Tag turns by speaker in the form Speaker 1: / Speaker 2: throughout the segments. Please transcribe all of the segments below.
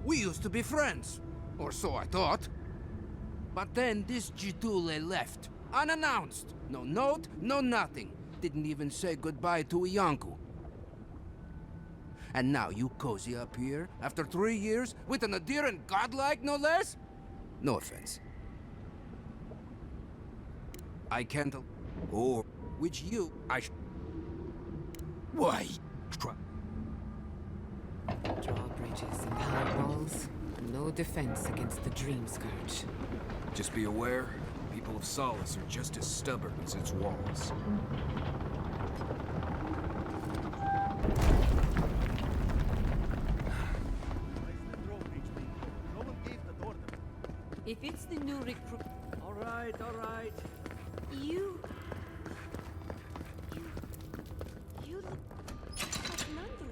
Speaker 1: We used to be friends. Or so I thought. But then this Jitule left. Unannounced. No note, no nothing. Didn't even say goodbye to Iancu. And now you cozy up here, after 3 years, with an adherent godlike, no less? No offense. I can't... Or... Which you... Why?
Speaker 2: Drawbridges and high walls. No defense against the Dream Scourge.
Speaker 3: Just be aware, people of Solace are just as stubborn as its walls.
Speaker 2: If it's the new recruit...
Speaker 1: All right.
Speaker 2: You look like Nandru.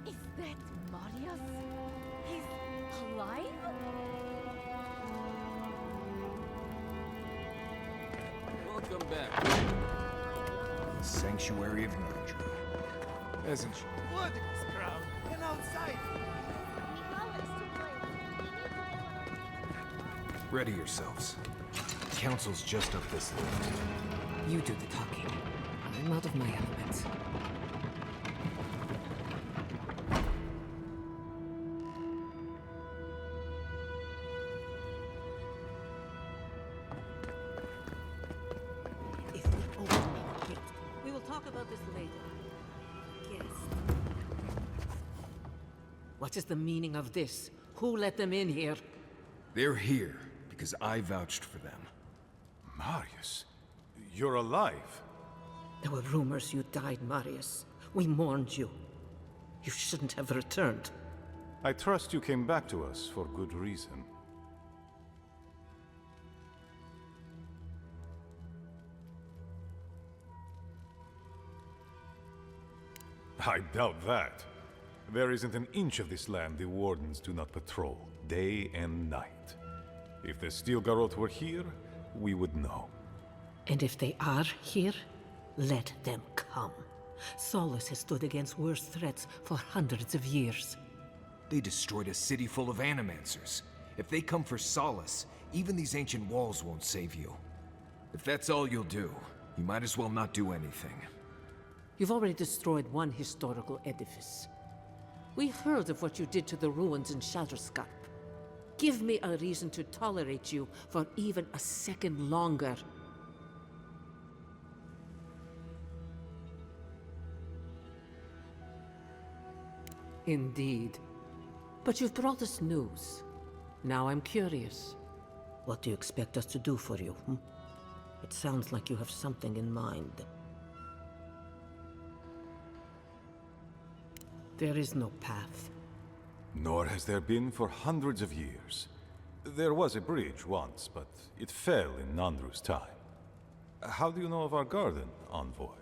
Speaker 4: Is that Marius? He's alive?
Speaker 3: Welcome back. The Sanctuary of Nandru. Hasn't she?
Speaker 1: Wood, scrub, and outside.
Speaker 3: Ready yourselves. Council's just up this lift.
Speaker 2: You do the talking. I'm out of my element. If we open the gate, we will talk about this later. Yes. What is the meaning of this? Who let them in here?
Speaker 3: They're here because I vouched for them.
Speaker 5: Marius, you're alive.
Speaker 2: There were rumors you died, Marius. We mourned you. You shouldn't have returned.
Speaker 5: I trust you came back to us for good reason. I doubt that. There isn't an inch of this land the Wardens do not patrol, day and night. If the Steel Garrote were here, we would know.
Speaker 2: And if they are here, let them come. Solace has stood against worse threats for hundreds of years.
Speaker 3: They destroyed a city full of animancers. If they come for Solace, even these ancient walls won't save you. If that's all you'll do, you might as well not do anything.
Speaker 2: You've already destroyed one historical edifice. We heard of what you did to the ruins in Shatterscarp. Give me a reason to tolerate you for even a second longer. Indeed. But you've brought us news. Now I'm curious. What do you expect us to do for you, hmm? It sounds like you have something in mind. There is no path.
Speaker 5: Nor has there been for hundreds of years. There was a bridge once, but it fell in Nandru's time. How do you know of our garden, Envoy?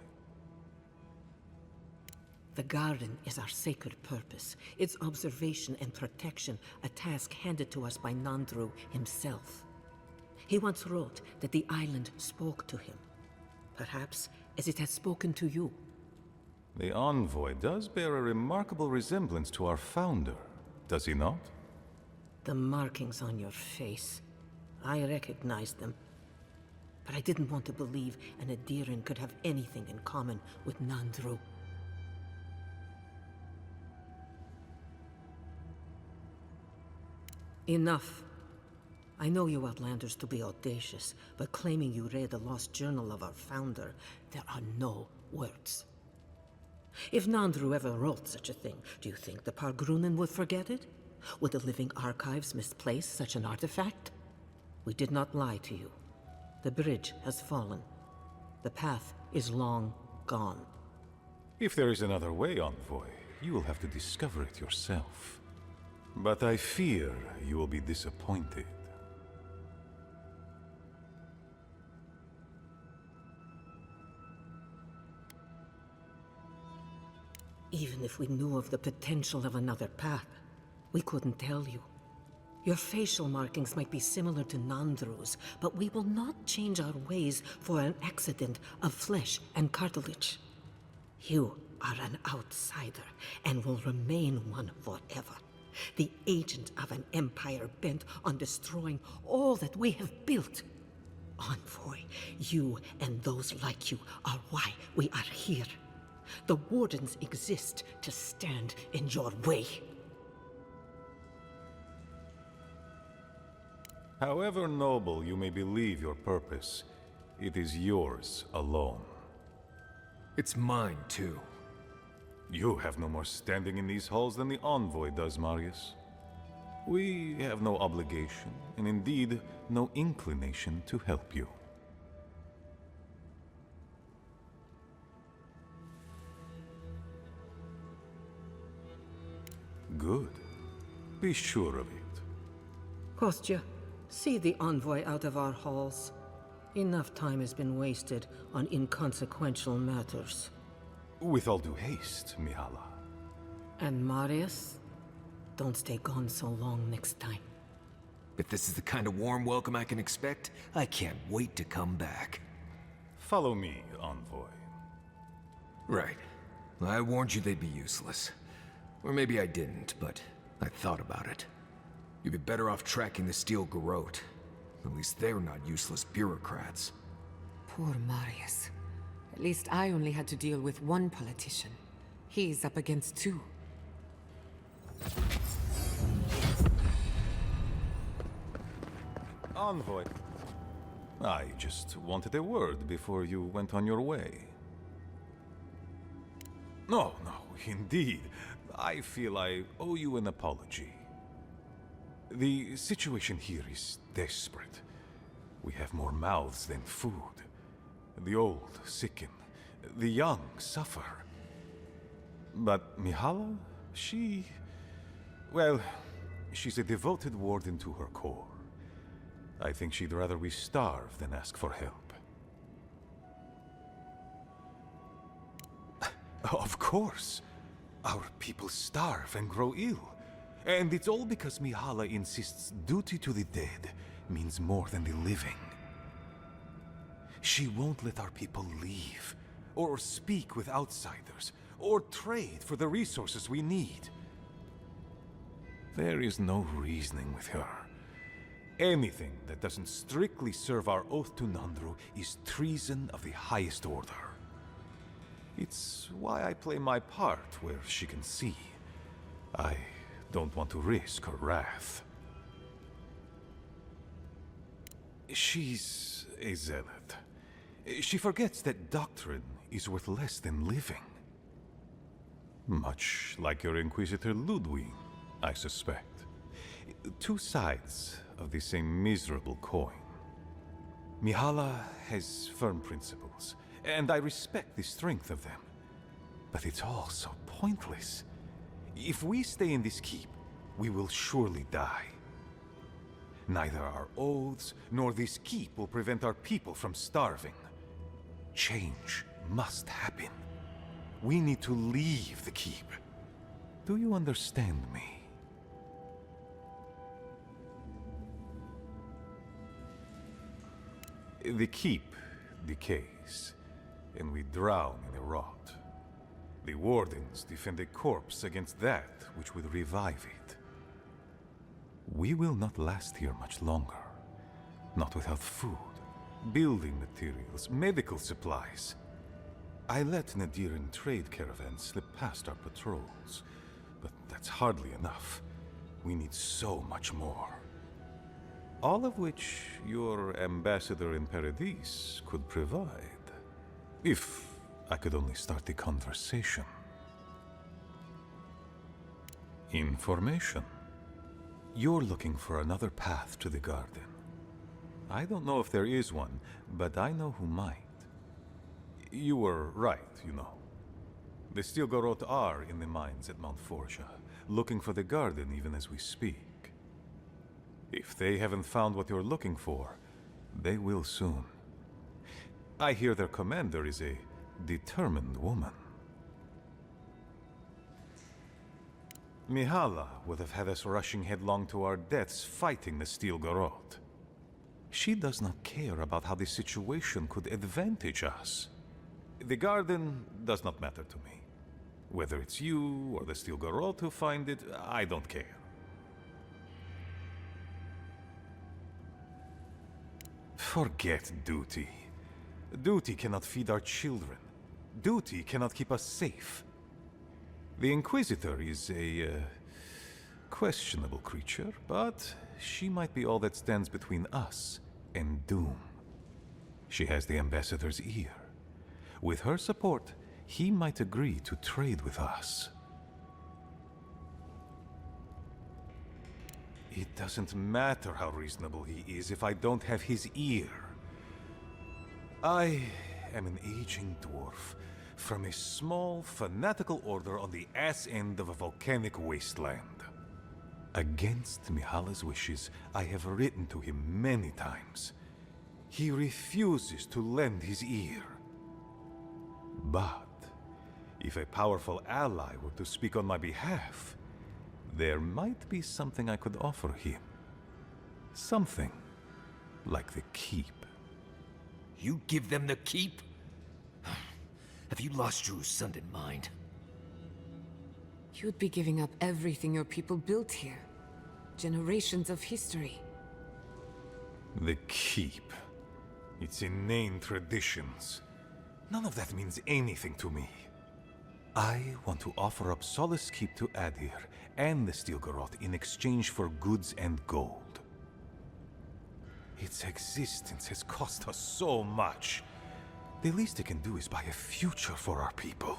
Speaker 2: The garden is our sacred purpose. Its observation and protection, a task handed to us by Nandru himself. He once wrote that the island spoke to him. Perhaps as it has spoken to you.
Speaker 5: The Envoy does bear a remarkable resemblance to our founder, does he not?
Speaker 2: The markings on your face. I recognized them. But I didn't want to believe an Adiran could have anything in common with Nandru. Enough. I know you Outlanders to be audacious, but claiming you read the lost journal of our founder, there are no words. If Nandru ever wrote such a thing, do you think the Pargrunen would forget it? Would the living archives misplace such an artifact? We did not lie to you. The bridge has fallen. The path is long gone.
Speaker 5: If there is another way, Envoy, you will have to discover it yourself. But I fear you will be disappointed.
Speaker 2: Even if we knew of the potential of another path, we couldn't tell you. Your facial markings might be similar to Nandru's, but we will not change our ways for an accident of flesh and cartilage. You are an outsider and will remain one forever. The agent of an empire bent on destroying all that we have built. Envoy, you and those like you are why we are here. The Wardens exist to stand in your way.
Speaker 5: However noble you may believe your purpose, it is yours alone.
Speaker 3: It's mine, too.
Speaker 5: You have no more standing in these halls than the Envoy does, Marius. We have no obligation, and indeed, no inclination to help you. Good. Be sure of it.
Speaker 2: Kostya, see the Envoy out of our halls. Enough time has been wasted on inconsequential matters.
Speaker 5: With all due haste, Mihala.
Speaker 2: And Marius, don't stay gone so long next time.
Speaker 3: If this is the kind of warm welcome I can expect, I can't wait to come back.
Speaker 5: Follow me, Envoy.
Speaker 3: Right. I warned you they'd be useless. Or maybe I didn't, but I thought about it. You'd be better off tracking the Steel Garrote. At least they're not useless bureaucrats.
Speaker 6: Poor Marius. At least I only had to deal with one politician. He's up against two.
Speaker 5: Envoy. I just wanted a word before you went on your way. No, indeed. I feel I owe you an apology. The situation here is desperate. We have more mouths than food. The old sicken. The young suffer. But Mihala, well, she's a devoted warden to her core. I think she'd rather we starve than ask for help. Of course. Our people starve and grow ill. And it's all because Mihala insists duty to the dead means more than the living. She won't let our people leave, or speak with outsiders, or trade for the resources we need. There is no reasoning with her. Anything that doesn't strictly serve our oath to Nandru is treason of the highest order. It's why I play my part where she can see. I don't want to risk her wrath. She's a zealot. She forgets that doctrine is worth less than living. Much like your Inquisitor Ludwig, I suspect. Two sides of the same miserable coin. Mihala has firm principles, and I respect the strength of them. But it's all so pointless. If we stay in this keep, we will surely die. Neither our oaths nor this keep will prevent our people from starving. Change must happen. We need to leave the keep. Do you understand me? The keep decays, and we drown in the rot. The wardens defend a corpse against that which would revive it. We will not last here much longer. Not without food, building materials, medical supplies. I let Nadiran trade caravans slip past our patrols, but that's hardly enough. We need so much more. All of which your ambassador in Paradis could provide. If I could only start the conversation. Information. You're looking for another path to the garden. I don't know if there is one, but I know who might. You were right, you know. The Steel Garrote are in the mines at Mount Forja, looking for the garden even as we speak. If they haven't found what you're looking for, they will soon. I hear their commander is a determined woman. Mihala would have had us rushing headlong to our deaths fighting the Steel Garrote. She does not care about how the situation could advantage us. The garden does not matter to me. Whether it's you or the Steel Garrote who find it, I don't care. Forget duty. Duty cannot feed our children. Duty cannot keep us safe. The Inquisitor is a questionable creature, but she might be all that stands between us and doom. She has the Ambassador's ear. With her support, he might agree to trade with us. It doesn't matter how reasonable he is if I don't have his ear. I am an aging dwarf from a small, fanatical order on the ass end of a volcanic wasteland. Against Mihala's wishes, I have written to him many times. He refuses to lend his ear. But if a powerful ally were to speak on my behalf, there might be something I could offer him. Something like the keep.
Speaker 3: You give them the keep? Have you lost your Sunday mind?
Speaker 6: You'd be giving up everything your people built here. Generations of history.
Speaker 5: The keep. Its inane traditions. None of that means anything to me. I want to offer up Solace Keep to Adir and the Steel Garrote in exchange for goods and gold. Its existence has cost us so much. The least it can do is buy a future for our people.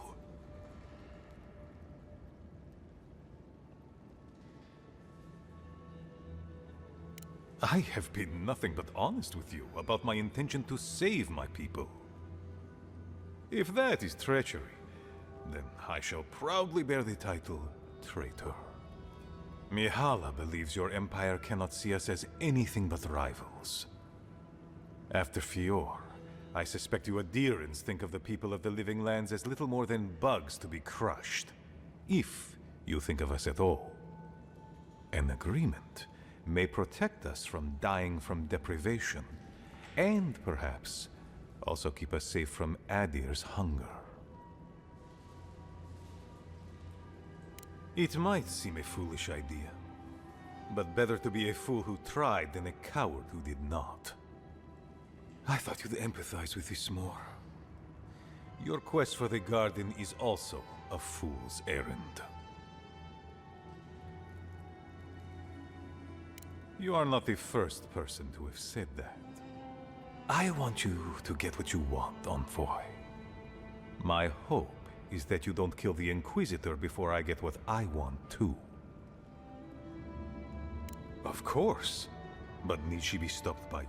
Speaker 5: I have been nothing but honest with you about my intention to save my people. If that is treachery, then I shall proudly bear the title traitor. Mihala believes your empire cannot see us as anything but rivals. After Fior, I suspect you Adirans think of the people of the Living Lands as little more than bugs to be crushed. If you think of us at all. An agreement may protect us from dying from deprivation, and perhaps also keep us safe from Adir's hunger. It might seem a foolish idea, but better to be a fool who tried than a coward who did not. I thought you'd empathize with this more. Your quest for the garden is also a fool's errand. You are not the first person to have said that. I want you to get what you want, Envoy. My hope is that you don't kill the Inquisitor before I get what I want too. Of course, but need she be stopped by you?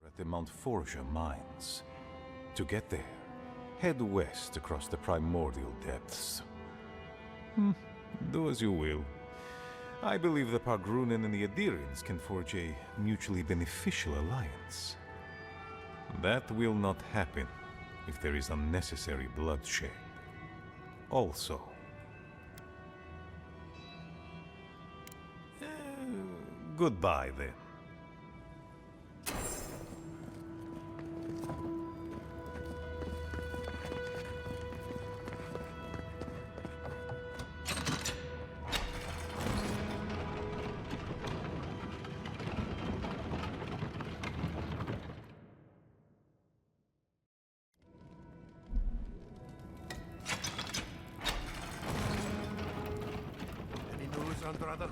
Speaker 5: At the Mount Forja mines. To get there, head west across the primordial depths. Do as you will. I believe the Pargrunen and the Adirans can forge a mutually beneficial alliance. That will not happen if there is unnecessary bloodshed. Also, goodbye then.
Speaker 1: Any news on brother?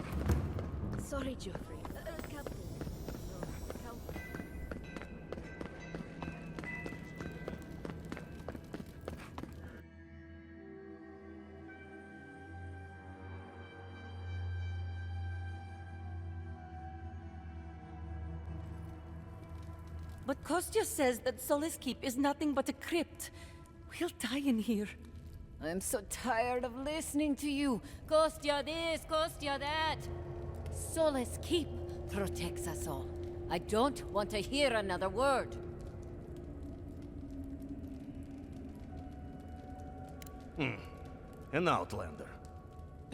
Speaker 4: Sorry, Geoffrey. Captain. No, Count.
Speaker 7: But Kostya says that Solace Keep is nothing but a crypt. We'll die in here.
Speaker 4: I'm so tired of listening to you. Kostya this, Kostya that. Solace Keep protects us all. I don't want to hear another word.
Speaker 8: An outlander.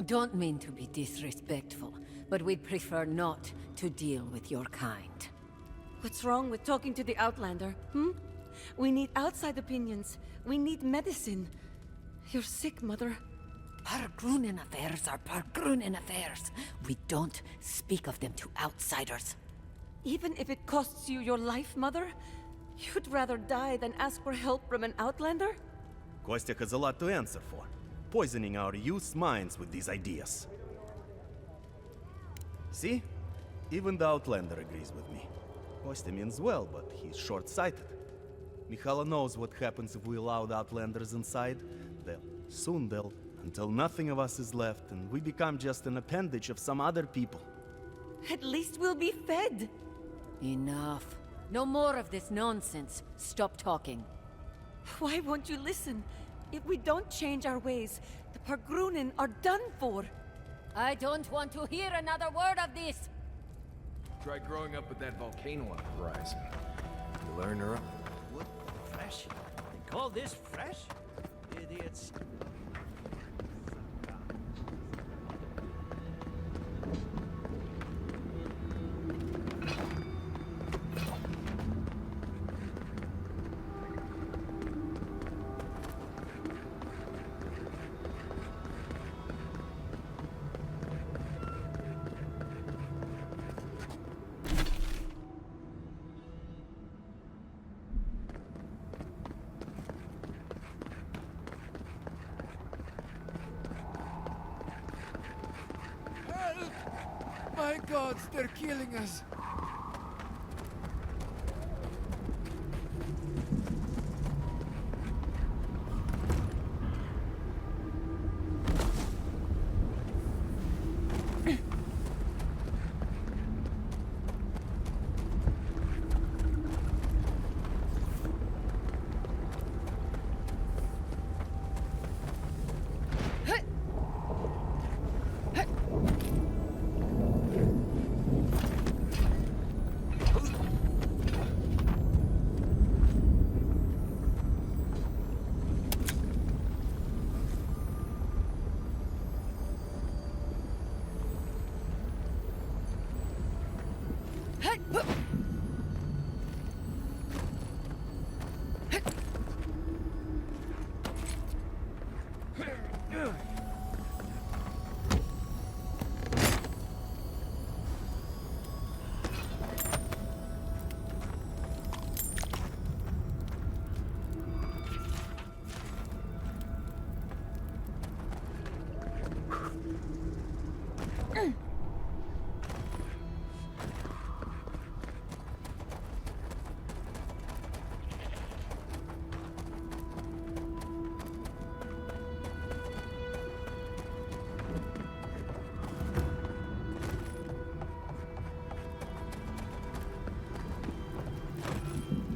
Speaker 4: Don't mean to be disrespectful, but we'd prefer not to deal with your kind.
Speaker 7: What's wrong with talking to the Outlander, We need outside opinions. We need medicine. You're sick, Mother.
Speaker 4: Pargrunen affairs are Pargrunen affairs. We don't speak of them to outsiders.
Speaker 7: Even if it costs you your life, Mother? You'd rather die than ask for help from an Outlander?
Speaker 8: Kostya has a lot to answer for, poisoning our youth's minds with these ideas. See? Even the Outlander agrees with me. Kostya means well, but he's short-sighted. Mikhaila knows what happens if we allow the Outlanders inside. They'll, until nothing of us is left, and we become just an appendage of some other people.
Speaker 7: At least we'll be fed.
Speaker 4: Enough. No more of this nonsense. Stop talking.
Speaker 7: Why won't you listen? If we don't change our ways, the Pargrunen are done for.
Speaker 4: I don't want to hear another word of this.
Speaker 3: Try growing up with that volcano on the horizon. You learn her up.
Speaker 9: What? Fresh? They call this fresh? Idiots.
Speaker 1: My gods, they're killing us.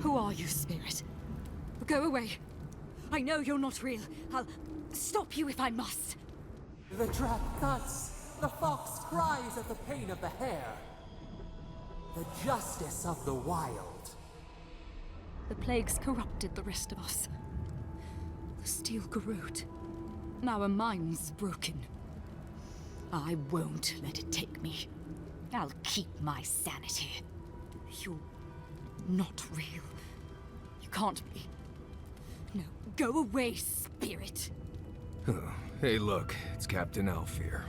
Speaker 10: Who are you, spirit? Go away. I know you're not real. I'll stop you if I must.
Speaker 11: The trap cuts. The fox cries at the pain of the hare. The justice of the wild.
Speaker 10: The plagues corrupted the rest of us. The steel garrote. Our minds broken. I won't let it take me. I'll keep my sanity. You're not real. You can't be. No, go away, spirit.
Speaker 3: Hey, look, it's Captain Alfear.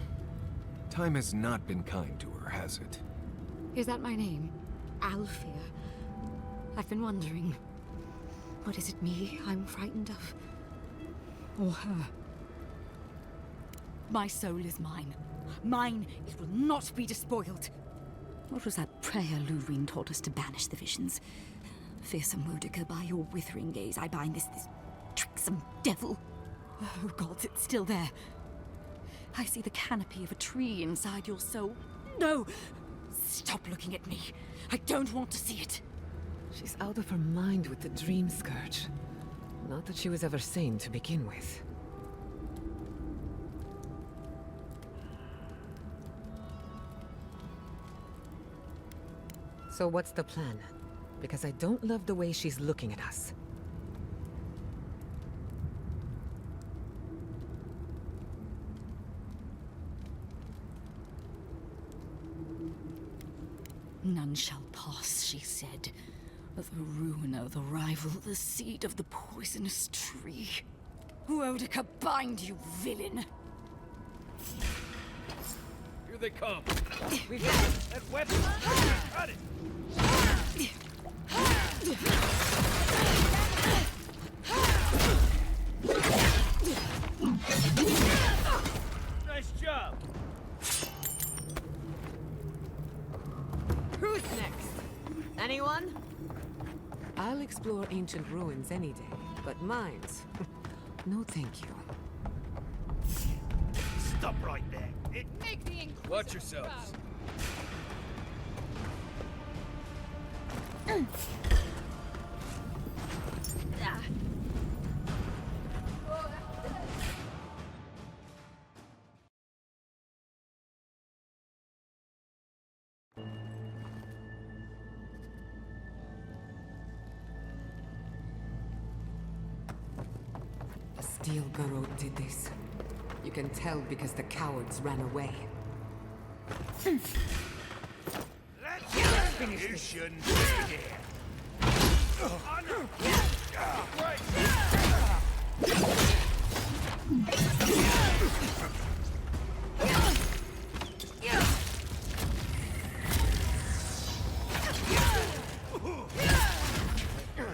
Speaker 3: Time has not been kind to her, has it?
Speaker 10: Is that my name? Alfear? I've been wondering. What is it me I'm frightened of? Or her? My soul is mine. Mine, it will not be despoiled. What was that prayer Lurine taught us to banish the visions? Fearsome Rudica, by your withering gaze I bind this tricksome devil. Oh gods, it's still there. I see the canopy of a tree inside your soul. No! Stop looking at me. I don't want to see it.
Speaker 6: She's out of her mind with the dream scourge. Not that she was ever sane to begin with. So what's the plan? Because I don't love the way she's looking at us.
Speaker 10: None shall pass, she said. The ruiner, the rival, the seed of the poisonous tree. Rodica, bind, you villain!
Speaker 3: Here they come.
Speaker 9: We've got that weapon. Got it. Nice job.
Speaker 6: Who's next? Anyone? I'll explore ancient ruins any day, but mines? No thank you.
Speaker 9: Stop right there.
Speaker 4: Make the Inquisitor
Speaker 3: Watch yourselves.
Speaker 6: The steel garrote did this. You can tell because the cowards ran away.
Speaker 9: Let's finish this. You shouldn't be here. Right.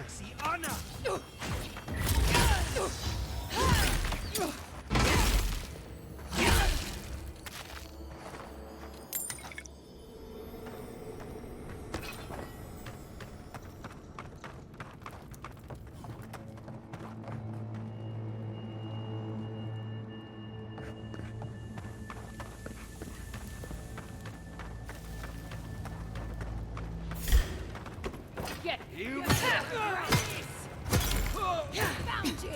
Speaker 9: See, honor.
Speaker 4: Get
Speaker 9: You
Speaker 4: found you!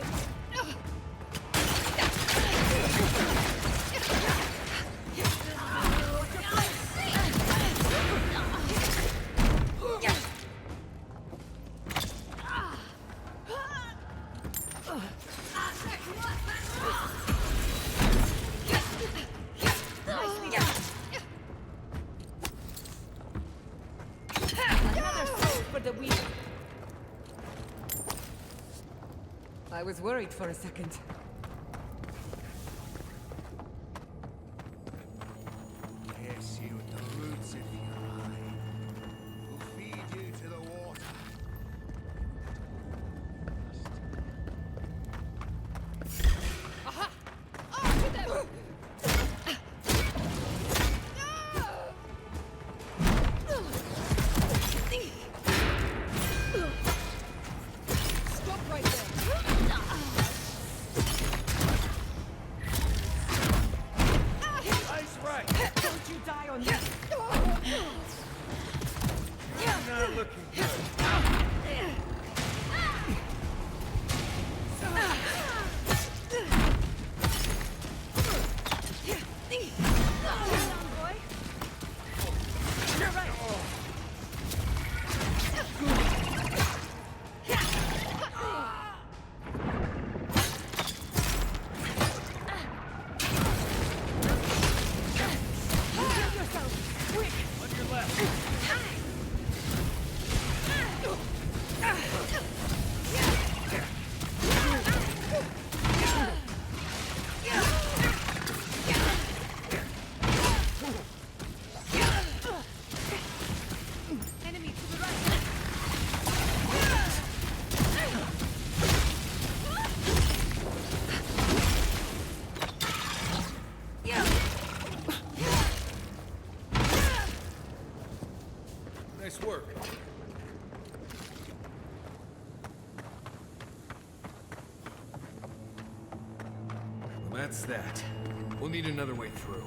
Speaker 6: I was worried for a second.
Speaker 9: Pierce you at the roots of your eye. Will feed you to the water.
Speaker 4: Aha! After them! Stop right there!
Speaker 9: Nice right.
Speaker 6: Don't you die on me!
Speaker 9: Not looking good. On your left.
Speaker 4: Enemy to the right!
Speaker 3: Nice work. Well, that's that. We'll need another way through.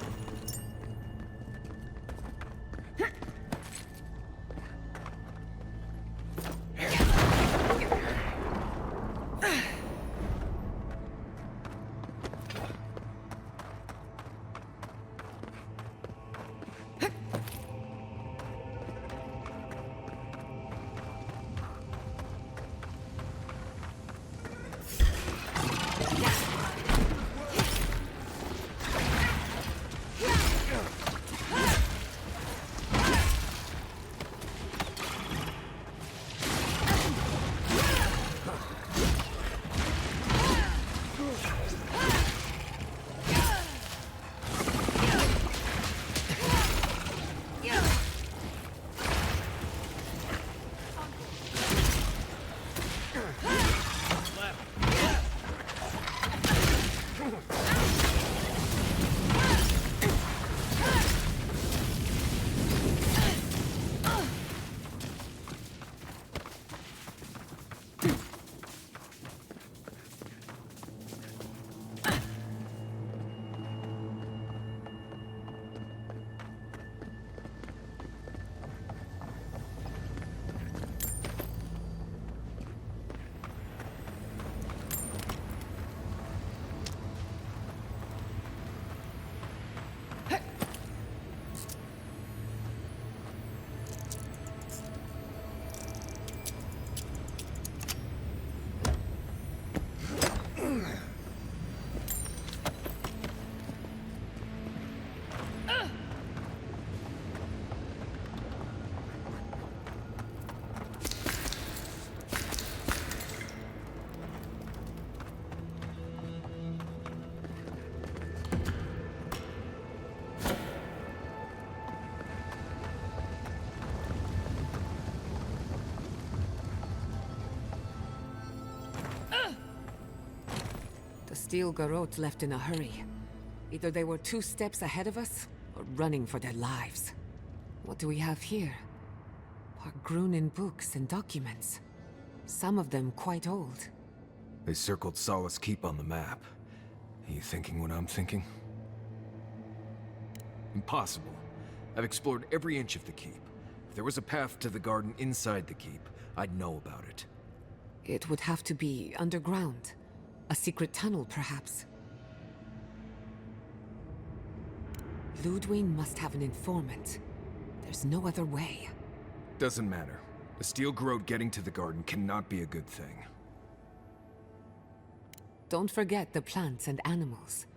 Speaker 6: steel garrote left in a hurry. Either they were 2 steps ahead of us, or running for their lives. What do we have here? Pargrunin books and documents. Some of them quite old.
Speaker 3: They circled Solace Keep on the map. Are you thinking what I'm thinking? Impossible. I've explored every inch of the keep. If there was a path to the garden inside the keep, I'd know about it.
Speaker 6: It would have to be underground. A secret tunnel, perhaps. Ludwig must have an informant. There's no other way.
Speaker 3: Doesn't matter. The steel garrote getting to the garden cannot be a good thing.
Speaker 6: Don't forget the plants and animals.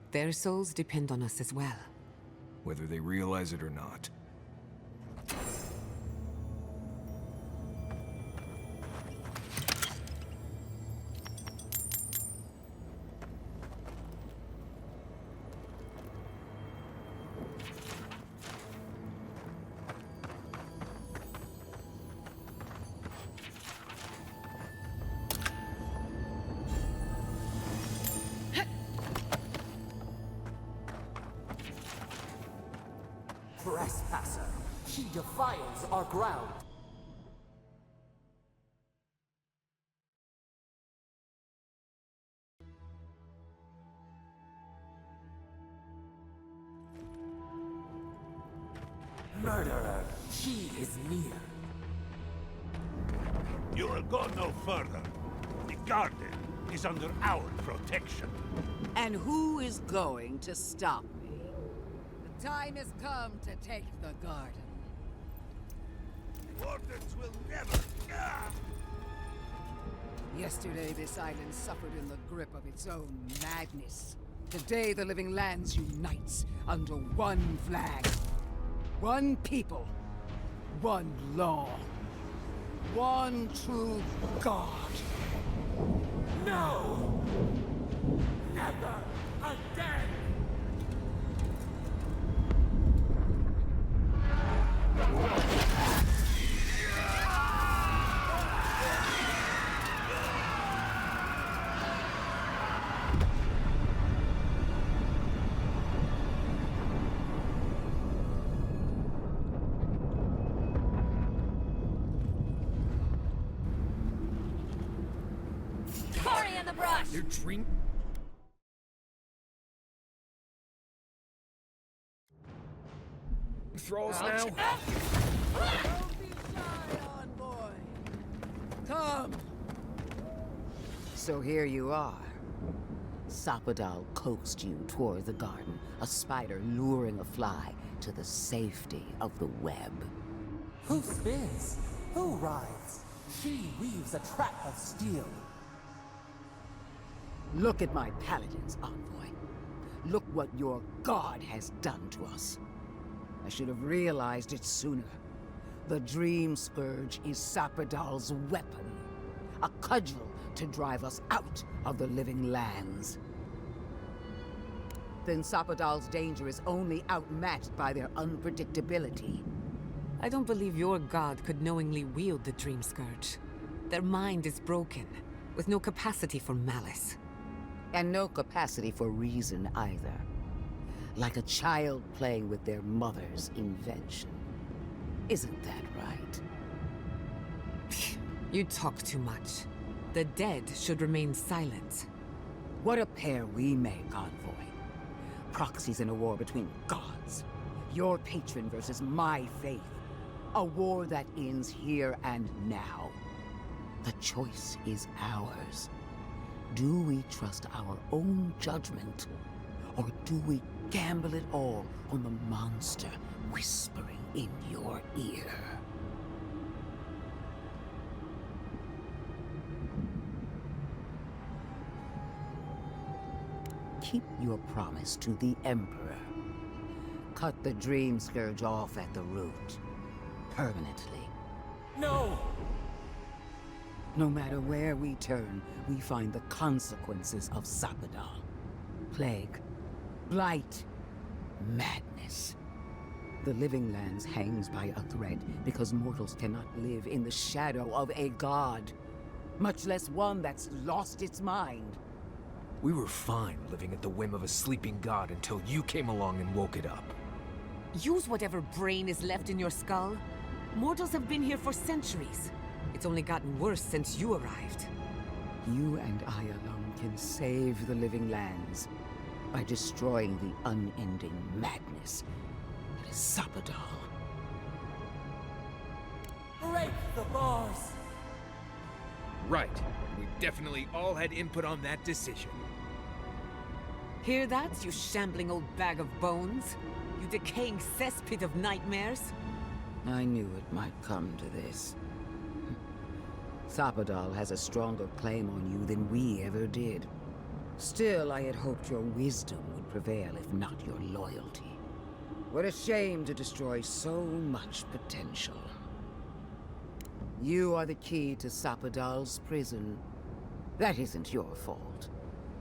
Speaker 6: Their souls depend on us as well.
Speaker 3: Whether they realize it or not.
Speaker 11: Trespasser, she defiles our ground. Murderer, she is near.
Speaker 9: You will go no further. The garden is under our protection.
Speaker 12: And who is going to stop me? The time has come to take the garden.
Speaker 9: Wardens will never...
Speaker 12: Yesterday, this island suffered in the grip of its own madness. Today, the living lands unites under one flag. One people. One law. One true God. No! Never again!
Speaker 4: Cory in the brush!
Speaker 3: Your dream... Thralls now?
Speaker 12: Don't be shy, envoy. Come! So here you are.
Speaker 13: Sapadal coaxed you toward the garden, a spider luring a fly to the safety of the web.
Speaker 11: Who spins? Who rides? She weaves a trap of steel.
Speaker 12: Look at my paladins, envoy. Look what your god has done to us. I should have realized it sooner. The Dream Scourge is Sapadal's weapon. A cudgel to drive us out of the living lands. Then Sapadal's danger is only outmatched by their unpredictability.
Speaker 6: I don't believe your god could knowingly wield the Dream Scourge. Their mind is broken, with no capacity for malice.
Speaker 13: And no capacity for reason either. Like a child playing with their mother's invention. Isn't that right?
Speaker 6: You talk too much. The dead should remain silent.
Speaker 12: What a pair we make, envoy. Proxies in a war between gods. Your patron versus my faith. A war that ends here and now.
Speaker 13: The choice is ours. Do we trust our own judgment? Or do we gamble it all on the monster whispering in your ear? Keep your promise to the Emperor.
Speaker 12: Cut the Dream Scourge off at the root. Permanently.
Speaker 11: No!
Speaker 12: No matter where we turn, we find the consequences of Sapadal. Plague, blight, madness. The living lands hangs by a thread because mortals cannot live in the shadow of a god, much less one that's lost its mind.
Speaker 3: We were fine living at the whim of a sleeping god until you came along and woke it up.
Speaker 6: Use whatever brain is left in your skull. Mortals have been here for centuries. It's only gotten worse since you arrived.
Speaker 13: You and I alone can save the living lands by destroying the unending madness that is Sapadal.
Speaker 11: Break the bars!
Speaker 3: Right. We definitely all had input on that decision.
Speaker 6: Hear that, you shambling old bag of bones? You decaying cesspit of nightmares?
Speaker 13: I knew it might come to this. Sapadal has a stronger claim on you than we ever did. Still, I had hoped your wisdom would prevail, if not your loyalty. What a shame to destroy so much potential. You are the key to Sapadal's prison. That isn't your fault.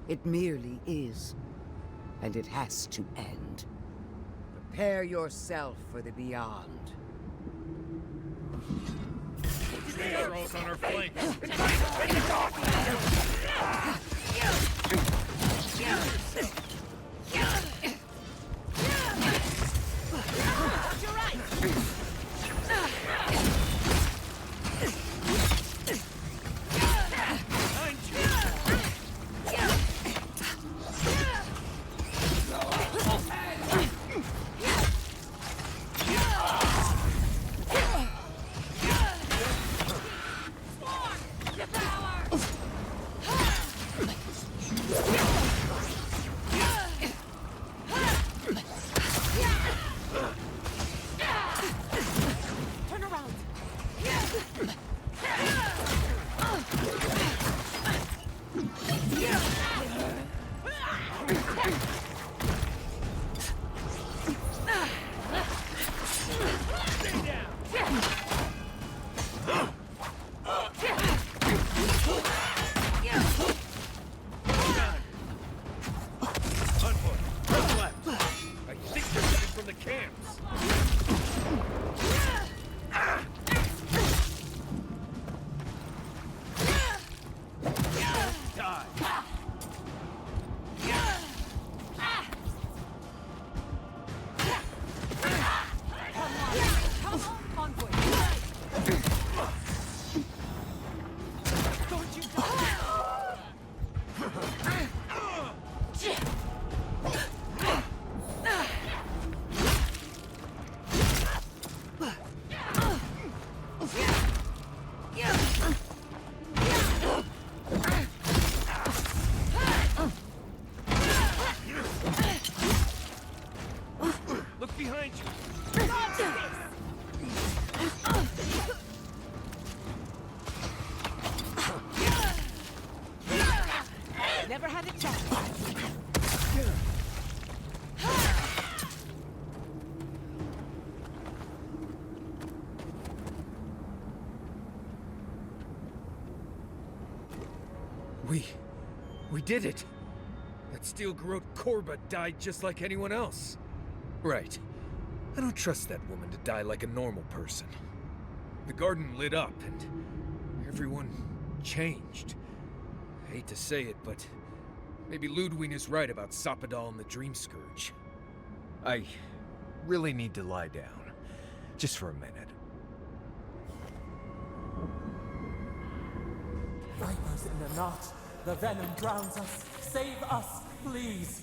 Speaker 13: It merely is. And it has to end. Prepare yourself for the beyond.
Speaker 9: Trolls on our flanks.
Speaker 11: You're right!
Speaker 6: Never had a chance.
Speaker 3: We did it! That steel garrote Korba died just like anyone else. Right. I don't trust that woman to die like a normal person. The garden lit up, and everyone changed. I hate to say it, but maybe Ludwig is right about Sapadal and the Dream Scourge. I really need to lie down. Just for a minute.
Speaker 11: Vipers in the knot. The venom drowns us. Save us, please.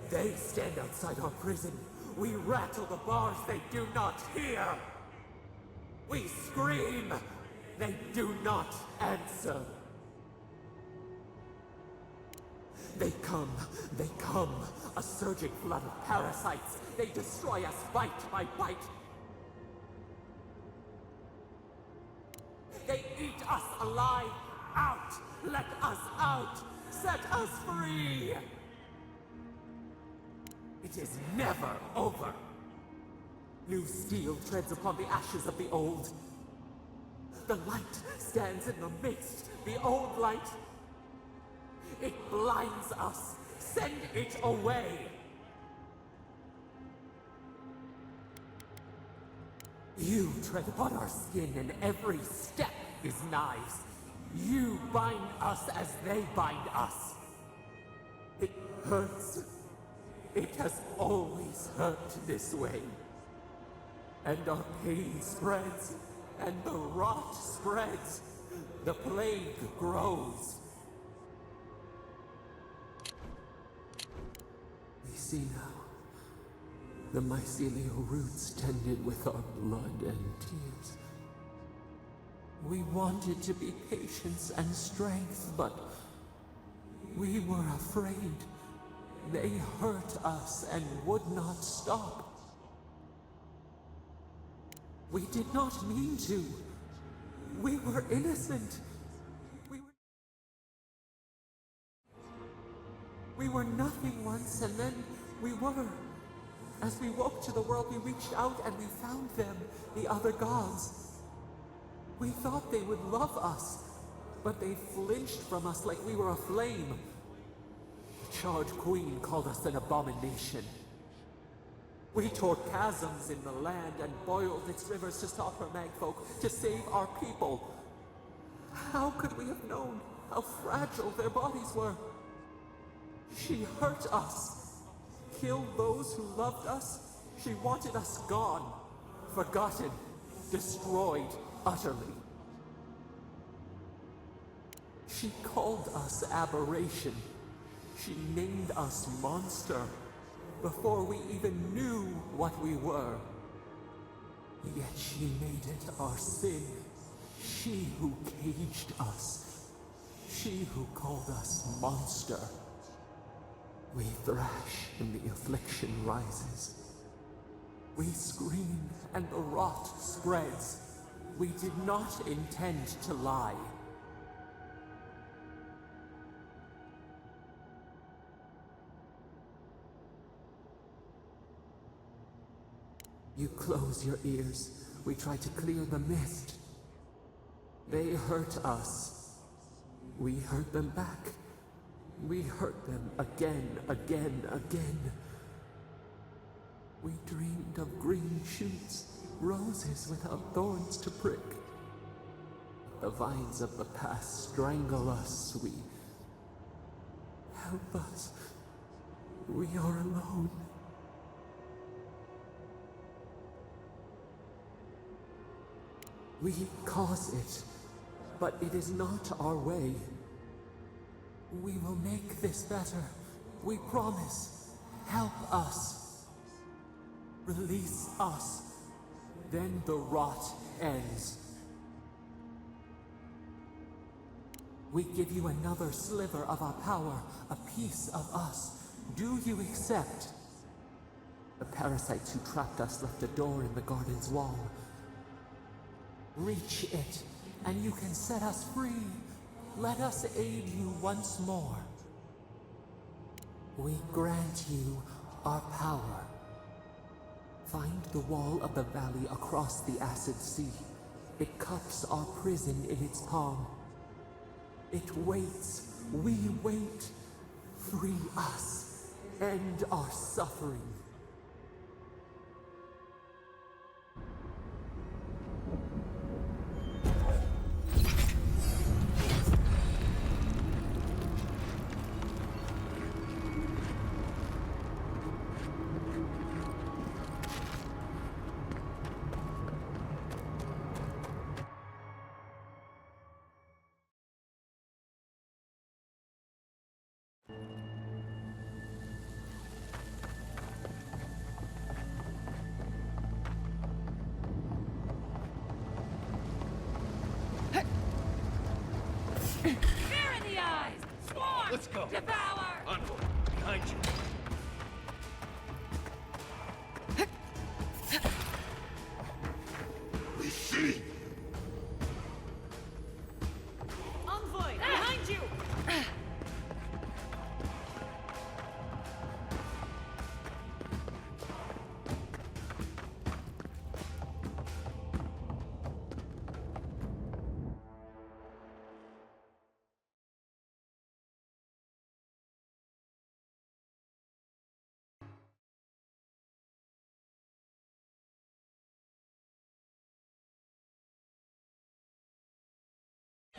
Speaker 11: They stand outside our prison. We rattle the bars they do not hear. We scream. They do not answer. They come. A surging flood of parasites. They destroy us bite by bite. They eat us alive. Out! Let us out! Set us free! It is never over. New steel treads upon the ashes of the old. The light stands in the midst, the old light. It blinds us. Send it away! You tread upon our skin, and every step is knives. You bind us as they bind us. It hurts. It has always hurt this way. And our pain spreads, and the rot spreads. The plague grows. We see now the mycelial roots tended with our blood and tears. We wanted to be patience and strength, but we were afraid. They hurt us and would not stop. We did not mean to. We were innocent. We were nothing once, and then we were. As we woke to the world, we reached out and we found them, the other gods. We thought they would love us, but they flinched from us like we were a flame. The charred queen called us an abomination. We tore chasms in the land and boiled its rivers to stop her magfolk, to save our people. How could we have known how fragile their bodies were? She hurt us, killed those who loved us. She wanted us gone, forgotten, destroyed utterly. She called us aberration. She named us monster before we even knew what we were. Yet she made it our sin. She who caged us. She who called us monster. We thrash and the affliction rises. We scream and the rot spreads. We did not intend to lie. You close your ears. We try to clear the mist. They hurt us. We hurt them back. We hurt them again, again, again. We dreamed of green shoots, roses without thorns to prick. The vines of the past strangle us. We... Help us. We are alone. We cause it, but it is not our way. We will make this better. We promise. Help us. Release us. Then the rot ends. We give you another sliver of our power, a piece of us. Do you accept? The parasites who trapped us left a door in the garden's wall. Reach it, and you can set us free. Let us aid you once more. We grant you our power. Find the wall of the valley across the acid sea. It cups our prison in its palm. It waits. We wait. Free us. End our suffering.
Speaker 4: Fear in the eyes! Swarm!
Speaker 9: Let's go!
Speaker 4: Devour!
Speaker 9: Envoy, behind you. We see!
Speaker 7: Envoy, behind you!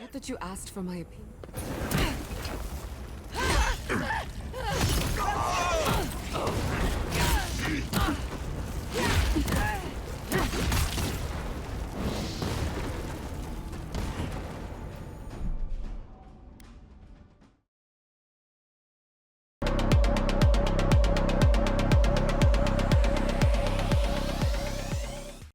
Speaker 6: Not that you asked for my opinion.